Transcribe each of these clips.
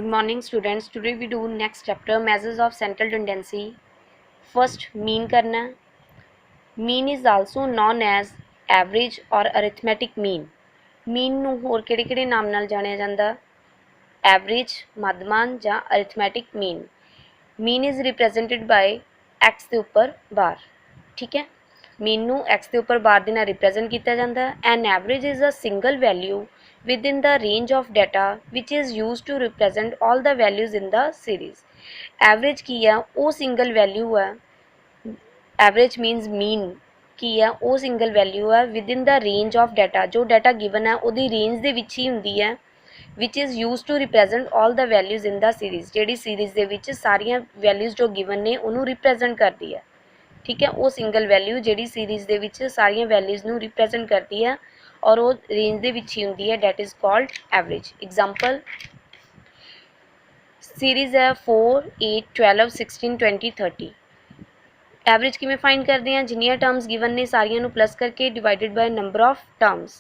morning students. Today we do next chapter measures of central tendency. First mean करना. Mean is also known as average or arithmetic mean. Mean ਨੂੰ ਹੋਰ ਕਿਹੜੇ ਨਾਮ ਨਾਲ ਜਾਣਿਆ ਜਾਂਦਾ? Average, ਮੱਧਮਾਨ ਜਾਂ arithmetic mean. Mean is represented by x ਦੇ ਉੱਪਰ ਬਾਰ. ਠੀਕ ਹੈ, mean ਨੂੰ x ਦੇ ਉੱਪਰ ਬਾਰ ਦੇ ਨਾਲ represent ਕੀਤਾ ਜਾਂਦਾ. An average is a single value within the range of data which is used to represent all the values in the series. Average ਕੀ ਆ? ਉਹ single value ਆ. Average means mean ਕੀ ਆ? ਉਹ single value ਆ within the range of data. ਜੋ data given ਹੈ ਉਹਦੀ range ਦੇ ਵਿੱਚ ਹੀ ਹੁੰਦੀ ਹੈ, which is used to represent all the values in the series. ਜਿਹੜੀ series ਦੇ ਵਿੱਚ ਸਾਰੀਆਂ values ਜੋ given ਨੇ ਉਹਨੂੰ represent ਕਰਦੀ ਹੈ. ठीक है, वो सिंगल वैल्यू जिहड़ी सीरीज़ दे विच सारियां वैल्यूज़ नूं रिप्रैजेंट करती है और वो रेंज दे विच ही हुंदी है. That is called average. Example series है 4, 8, 12, 16, 20, 30. एवरेज किवें फाइंड करते हैं? जिन्नियां टर्म्स गिवन ने सारियां नूं प्लस करके divided by number of terms.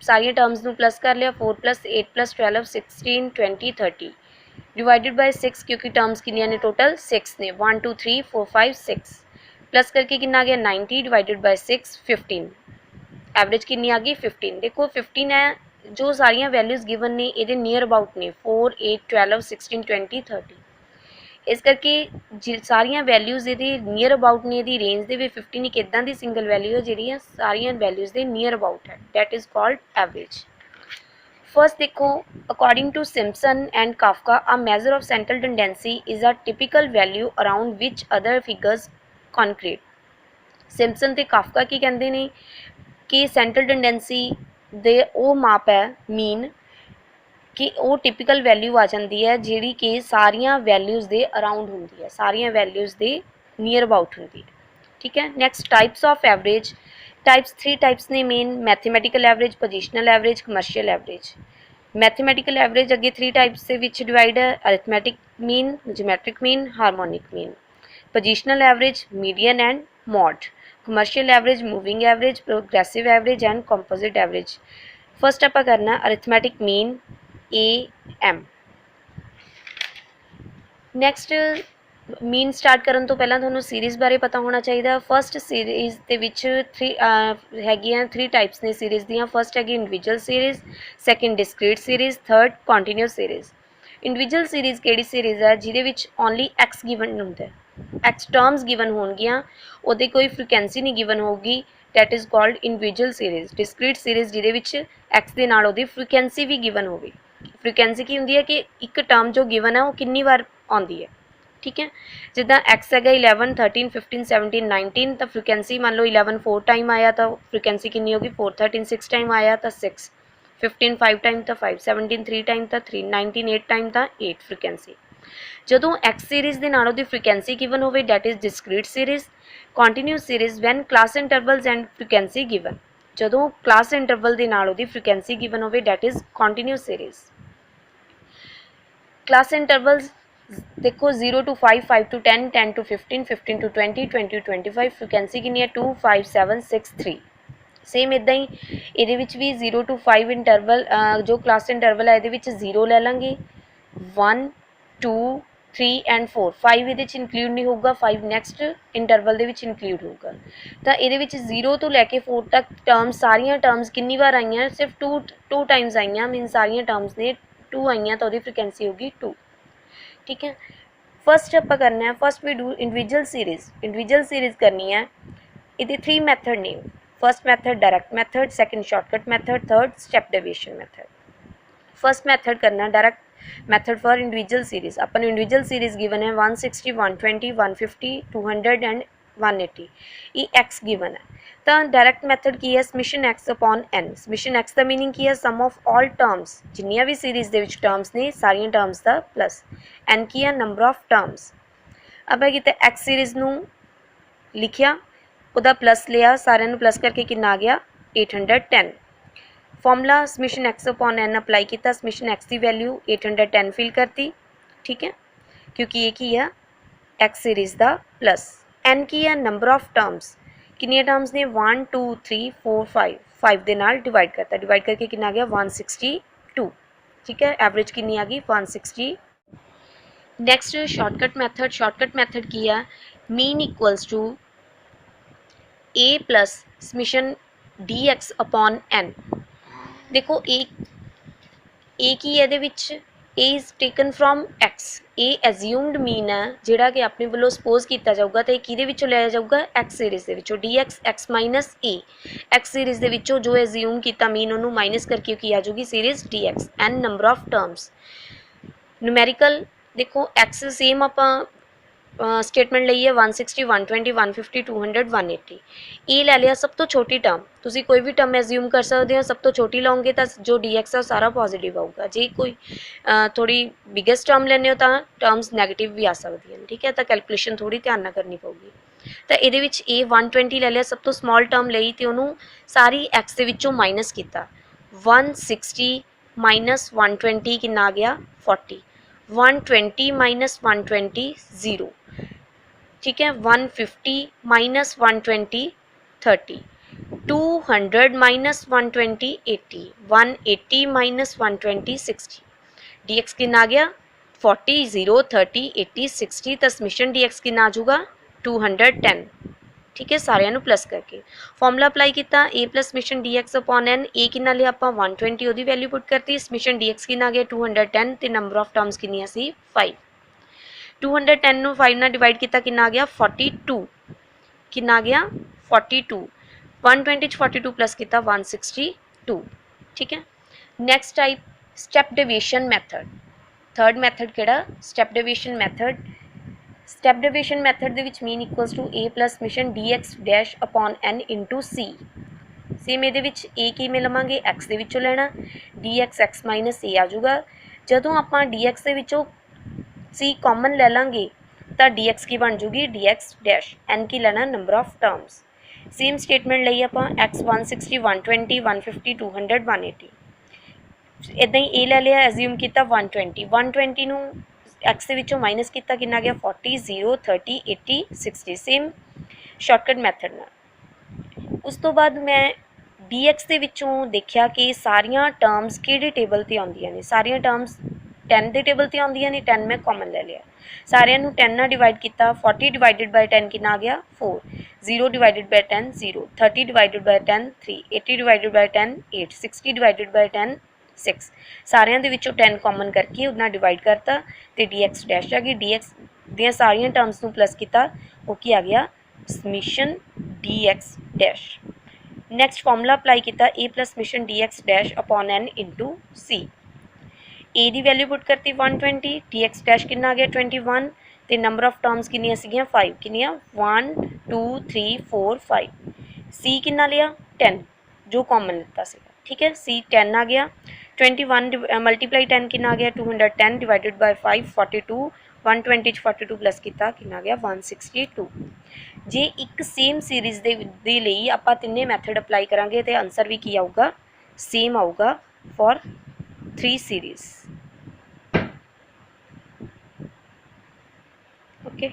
सारियां टर्म्स नूं प्लस कर लिया. 4 + 8 + 12 16 20 30 डिवाइडेड बाय 6 क्योंकि टर्म्स कितनी ने टोटल 6 ने. 1 2 3 4 5 6 प्लस करके कितना आ गया 90 डिवाइडेड बाय 6 15. एवरेज कितनी आ गई 15. देखो 15 है, जो सारियां वैल्यूज़ गिवन ने ये नियर अबाउट ने 4 8 12 16 20 30. इस करके सारियां वैल्यूज़ ये नियर अबाउट ने ये रेंज दे 15 एक इदां दी सिंगल वैल्यू है जिहड़ियां सारियां वैल्यूज़ दे नियर अबाउट है. That is called average. First देखो, according to Simpson and Kafka a measure of central tendency is a typical value around which other figures concrete. Simpson ते Kafka की कहते हैं कि सेंट्रल टेंडेंसी दे वो माप है मीन कि वो टिपिकल वैल्यू आ जाती है जिहड़ी कि सारियां वैल्यूज़ दे अराउंड होंदी है, सारियां वैल्यूज़ दे नियर अबाउट होंदी है. ठीक है. Next types of average. Types 3 types ने main. Mathematical average, positional average, commercial average. Mathematical average अगे 3 टाइप्स से विच डिवाइड है. Arithmetic mean, geometric mean, harmonic mean. Positional average, median and mode. Commercial average, moving average, progressive average and composite average. First आप करना arithmetic mean AM. Next mean start करने तो पहला तुहानूं सीरीज़ बारे पता होना चाहिए. फस्ट सीरीज़ दे विच 3 टाइप्स ने सीरीज़ दियां. फस्ट हैगी individual series, second discrete series, third continuous series. Individual series केड़ी सीरीज़ है जिहदे विच ओनली एक्स गिवन हुंदा है, एक्स टर्म्स गिवन होणगियां, उहदी कोई फ्रीक्वेंसी नहीं गिवन होगी. That is called individual series. Discrete series जिहदे विच एक्स दे नाल उहदी फ्रीक्वेंसी भी गिवन होगी. फ्रीक्वेंसी की हुंदी है कि एक टर्म जो गिवन है वो कितनी बार आती है. ठीक है, जिदा एक्स है 11 13 15 17 19 तो फ्रीक्वेंसी मान लो 11 4 टाइम आया तो फ्रीक्वेंसी कितनी होगी 4. 13 6 टाइम आया तो 6. 15 5 टाइम तो 5. 17 3 टाइम तो 3. 19 8 टाइम तो 8 फ्रीक्वेंसी. जदों एक्स सीरीज़ के नालों दी फ्रीक्वेंसी गिवन होवे that is discrete series. Continuous series वैन class intervals and frequency given. जदों क्लास इंटरवल के नालों दी फ्रीक्वेंसी गिवन होवे that is continuous series. Class intervals देखो 0 to 5, 5 to 10, 10 to 15, 15 to 20, 20 to 25. Frequency कितनी है 2 5 7 6 3. सेम इदा ही ये भी 0 to 5 इंटरवल जो क्लास इंटरवल है ये 0 ले लेंगे. 1 2 3 एंड 4. 5 ये इनकलूड नहीं होगा. 5 नैक्सट इंटरवल के इनकलूड होगा. तो ये 0 तो लैके 4 तक टर्म्स सारिया टर्म्स कितनी बार आई सिर्फ 2 टाइम्स आई. मीन सारिया टर्म्स ने 2 आई तो फ्रीक्वेंसी होगी 2. ठीक है. फस्ट आप करना है. First we do individual series. Individual series करनी है. ये 3 मैथड ने. First method direct method, second shortcut method, third step deviation method. First method करना direct method for individual series. अपन इंडिविजुअल सीरीज़ गिवन है 160 120 150 200 एंड 180. ये एक्स गिवन है. तो डायरैक्ट मैथड की है summation X upon N. Summation X का meaning की है सम ऑफ ऑल टर्म्स. जिन्नियां भी सीरीज़ दे विच टर्म्स ने सारियां टर्म्स का प्लस. एन की है नंबर ऑफ टर्म्स. अब किते एक्स सीरीज़ नूं लिखिया, उहदा प्लस लिया, सारियां नूं प्लस करके कितना आ गया 810. Formula summation X upon N apply किया. समिशन एक्स की वैल्यू 810 फिल करती. ठीक है, क्योंकि ये की है एक्स सीरीज़ का प्लस. एन की है नंबर ऑफ टर्म्स. कितनी टर्म्स ने 1 2 3 4 5. 5 के नाल डिवाइड करता. डिवाइड करके कितना आ गया 162. ठीक है, एवरेज कितनी आ गई 160। नैक्सट शॉर्टकट मैथड की है, mean equals to A plus summation D x upon N. देखो ए की ਇਹਦੇ ਵਿੱਚ A is taken from X, A assumed mean है ਜਿਹੜਾ कि अपने ਵੱਲੋਂ सपोज किया जाऊगा तो किहदे विचों लिया जाऊगा एक्स सीरीज़ ਦੇ ਵਿੱਚੋਂ डी एक्स एक्स माइनस ए एक्स सीरीज़ ਦੇ ਵਿੱਚੋਂ जो एज्यूम किया मीन ਉਹਨੂੰ माइनस करके की आ जाऊगी series d x n number of terms. Numerical देखो एक्स सेम आप स्टेटमेंट ਲਈ है 160 120 150 200 180। ए ਲੈ लिया सब तो छोटी टर्म, तुसी कोई भी टर्म एज्यूम कर सकते हो, सब तो छोटी लाओगे तो जो डी एक्स है सारा पॉजिटिव आऊगा। जे कोई थोड़ी बिगेस्ट टर्म लेने हो तो टर्म्स नैगेटिव भी आ सकती हैं, ठीक है, तो कैलकुलेशन थोड़ी ध्यान ना करनी पऊगी। तो ये ए 120 ले लिया सब तो स्मॉल टर्म ली तो उन्होंने सारी एक्स के विचों माइनस किया 160 माइनस 120 कितना आ गया 40, 120 माइनस 120 0, ठीक है, 150 minus 120 30, 200 minus 120 80, 180 minus 120 60। D x कितना आ गया 40 0 30 80 60, तो समिशन डी एक्स कितना आ जाऊगा 210, ठीक है, सारिਆਂ प्लस करके फॉर्मूला अप्लाई किया ए plus summation D x upon n. A कितना लिया आप 120 वो वैल्यू पुट करती, समिशन डी एक्स कितना आ गया 210 तो नंबर ऑफ टर्म्स कितनी सी 5। 210 ਨੂੰ 5 ਨਾਲ डिवाइड किया कितना आ गया 42, कितना आ गया 42, 120 ਚ 42 प्लस किया 162, ठीक है। Next type step deviation method, third method किहड़ा step deviation method. Step deviation method दे विच mean equals to A plus summation D x dash upon n into C. Same ये ए किवें लवांगे एक्स दे विचों लेना, d x x minus A आ जाऊगा। जदों आपां डी एक्स दे विचों सी कॉमन ले लांगे तो डी एक्स की बन जूगी डी एक्स डैश, एन की लेना number of terms. Same statement ਲਈ ਆਪਾਂ एक्स 160 120 150 200 180। इदां ही ए ले लिया एज्यूम किया 120, 120 ਨੂੰ एक्स ਦੇ ਵਿੱਚੋਂ माइनस किया कितना गया 40 0 30 80 60। सेम शॉर्टकट मैथड ਨਾਲ उस तो बाद मैं डी एक्स ਦੇ ਵਿੱਚੋਂ देखा कि सारिया टर्म्स किहड़े टेबल ते आउंदियां ने, सारिया टर्म्स 10 के टेबल से आउंदियां ने, 10 मैं कॉमन ले लिया, सारिਆਂ ਨੂੰ 10 ਨਾਲ डिवाइड किया, 40 डिवाइडेड बाय 10 कितना आ गया 4, 0 divided by 10 0, 30 divided by 10 3, 80 divided by 10 8, 60 divided by 10 6। सारिਆਂ ਦੇ ਵਿੱਚੋਂ 10 कॉमन करके उतना डिवाइड करता तो डी एक्स डैश आ गई, डी एक्स ਦੀਆਂ ਸਾਰੀਆਂ टर्म्स ਨੂੰ प्लस किया वो की आ गया summation D x dash. Next formula apply किया ए plus summation D x dash upon n into c. A की वैल्यू पुट करती 120, डी एक्स डैश कितना आ गया 21 तो नंबर ऑफ टर्म्स किनिया सीगियां 5, किनिया 1 2 3 4 5। सी कितना लिया 10 जो कॉमन लिता सीगा, ठीक है, सी 10 आ गया, 21 मल्टीप्लाई 10 कितना आ गया 210 डिवाइडेड बाय 5 42, 120 42 प्लस किया कितना आ गया 162। जे एक सेम सीरीज़ दे लई आपां तिन्ने मैथड अप्लाई करांगे तो आंसर भी की आऊगा सेम आऊगा फॉर 3 सीरीज़। ओके।